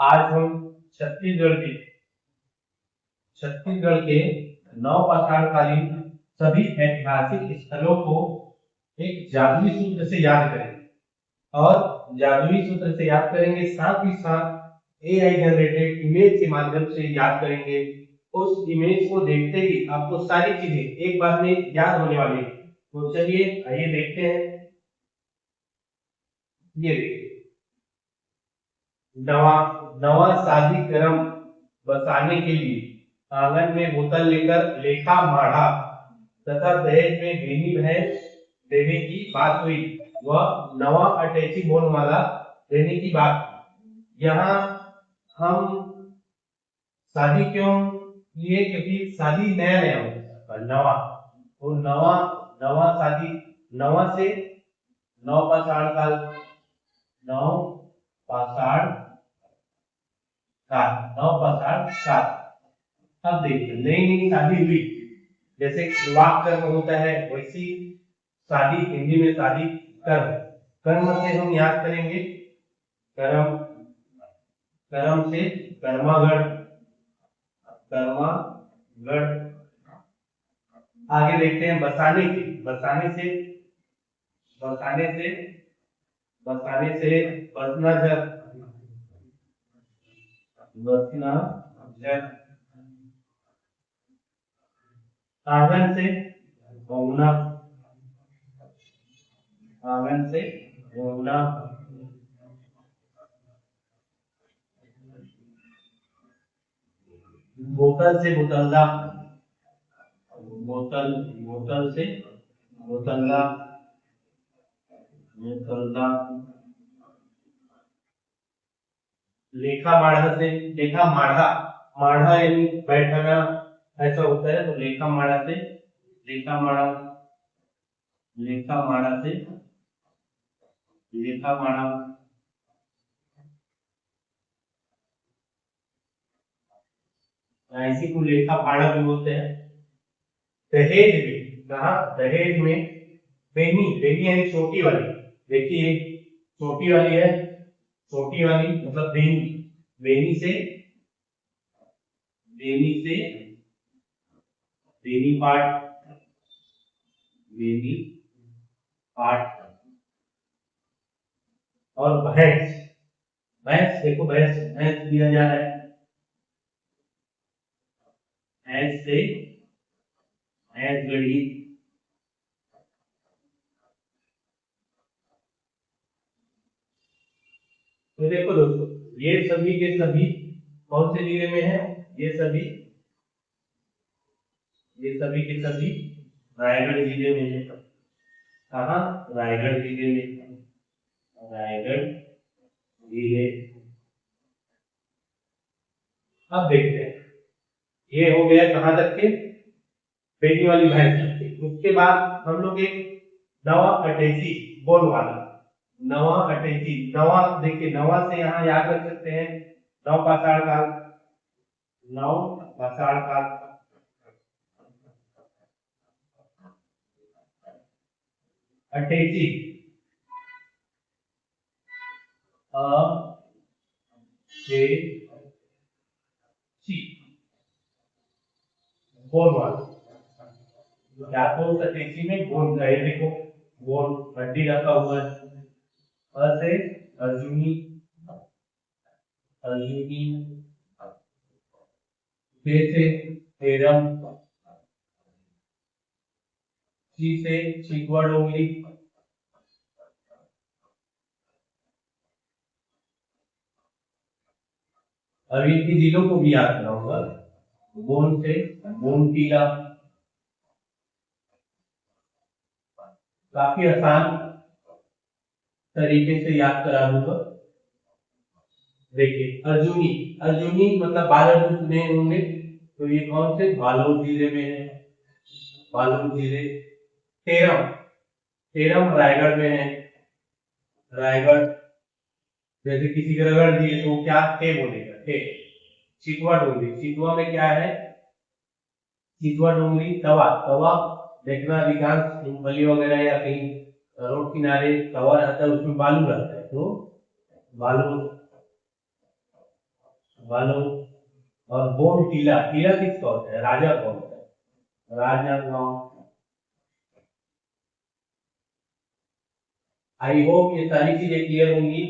आज हम छत्तीसगढ़ के छत्तीसगढ़ के नवपाषाणकालीन सभी ऐतिहासिक स्थलों को एक जादुई सूत्र से याद करेंगे और जादुई सूत्र से याद करेंगे, साथ ही साथ एआई जनरेटेड इमेज के माध्यम से याद करेंगे। उस इमेज को देखते ही आपको सारी चीजें एक बार में याद होने वाली है। तो चलिए आइए देखते हैं। ये देखिए, नवा नवा शादी क्रम बसाने के लिए आंगन में बोतल लेकर लेखा माढ़ा तथा दहेज में बेनी भैंस देने की बात हुई। वह नवा अटैची बोन वाला देने की बात। यहाँ हम शादी क्यों लिए, क्योंकि शादी नया नया होता है, नवा। तो नवा नवा शादी, नवा से नवपाषाण काल, नवपाषाण काल, नवपाषाण काल। अब देखिए, नई नई शादी हुई, जैसे विवाह कर्म होता है वैसी शादी, हिंदी में शादी कर्म। कर्म से हम याद करेंगे कर्म, कर्म से कर्मागढ़, कर्मागढ़। आगे देखते हैं बसाने की, बसाने से बसाने से बसाने से बसनाझर, बसनाझर। आंगन से गौना, आंगन से गौना। बोतल से बोतलदा, बोतल बोतल से बोतलदा, बोतलदा। लेखा माढ़ा से लेखा माढ़ा, माढ़ा यानी बैठना ऐसा होता है, तो लेखा माढ़ा से लेखा माढ़ा, लेखा माढ़ा से लेखा माढ़ा। इसी को लेखा फाड़ा भी बोलते हैं। दहेज में, कहा दहेज में बेनी, बेनी यानी छोटी वाली। देखिए छोटी वाली है, छोटी वाली मतलब बेनी, बेनी से बेनी से बेनी पाठ, बेनी पाठ। और भैंस, भैंस देखो, भैंस भैंस दिया जा रहा है, भैंस से भैंस गढ़ी। तो देखो दोस्तों, ये सभी के सभी कौन से जिले में है? ये सभी के सभी रायगढ़ जिले में है। कहा? रायगढ़ जिले में, रायगढ़ जिले। अब देखते हैं, ये हो गया कहां तक के? बेनी वाली भैंस तक के। उसके बाद हम लोग एक नवा अटैची बोल वाला, नवा अटैची, नवा देखिए, नवा से यहाँ याद रख सकते हैं नवपाषाण काल, नवपाषाण काल। अटैची, अटैची बोल वाला। क्या तो अटैची में गोल का है, देखो गोल हड्डी रखा हुआ है। से अर्जुनी, अर्जुनी। से हेरम, ची से छिगवा डोंगरी। अब इनकी जिलों को भी याद करना होगा। बोन से बोनटीला। काफी आसान तरीके से याद करा दूंगा। देखिए अर्जुनी, अर्जुनी मतलब बाल अर्जुन सुने होंगे, तो ये कौन से? बालोद जिले में है, बालोद जिले। तेरम, तेरम रायगढ़ में है, रायगढ़। जैसे किसी का रगड़ दिए तो क्या थे बोलेगा, थे। चितवा डोंगरी, चितवा में क्या है? चितवा डोंगरी तवा, तवा देखना अधिकांश मूंगफली वगैरह या कहीं रोड किनारे तवा रहता है, उसमें बालू रहता है, तो बालू। वालों। और बोन टीला, टीला किसका होता है? राजा का होता है, राजनांदगांव। आई होप ये सारी चीजें क्लियर होंगी।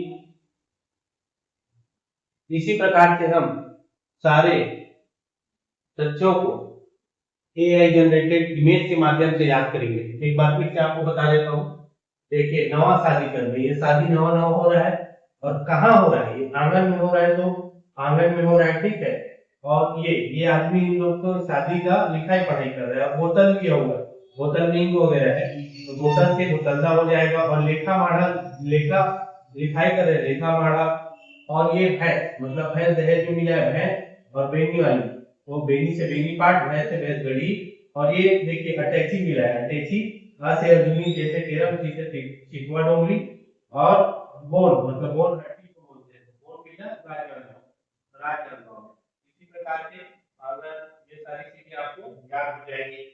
इसी प्रकार से हम सारे तथ्यों को एआई जनरेटेड इमेज के माध्यम से याद करेंगे। एक बार फिर से आपको बता देता हूँ। देखिए, नवा शादी कर रही है, शादी नवा नवा हो रहा है, और कहाँ हो रहा है? ये आंगन में हो रहा है, तो आंगन में हो रहा है, ठीक है। और ये आदमी इन लोग को शादी का लिखाई पढ़ाई कर रहा है, और बोतल किया हुआ है, बोतल रिंग वगैरह है, तो बोतल से बोतलदा हो जाएगा। और लेखा माड़ा, लेखा लिखाई कर रहे हैं, लेखा माड़ा। और ये भैंस, मतलब भैंस दहेज में मिला है, भैंस और बेनी वाली, वो बेनी से बेनी पार्ट, भैंस से भैंस गढ़ी। और ये देखिए अटैची मिला है, अटैची आ से अर्जुनी, जैसे केरम, जैसे चितवा डोंगरी। और बोन, मतलब बोन हड्डी को बोलते हैं, बोन मिला राजनांदगांव। इसी प्रकार से अगर ये सारी चीजें आपको याद हो जाएंगी।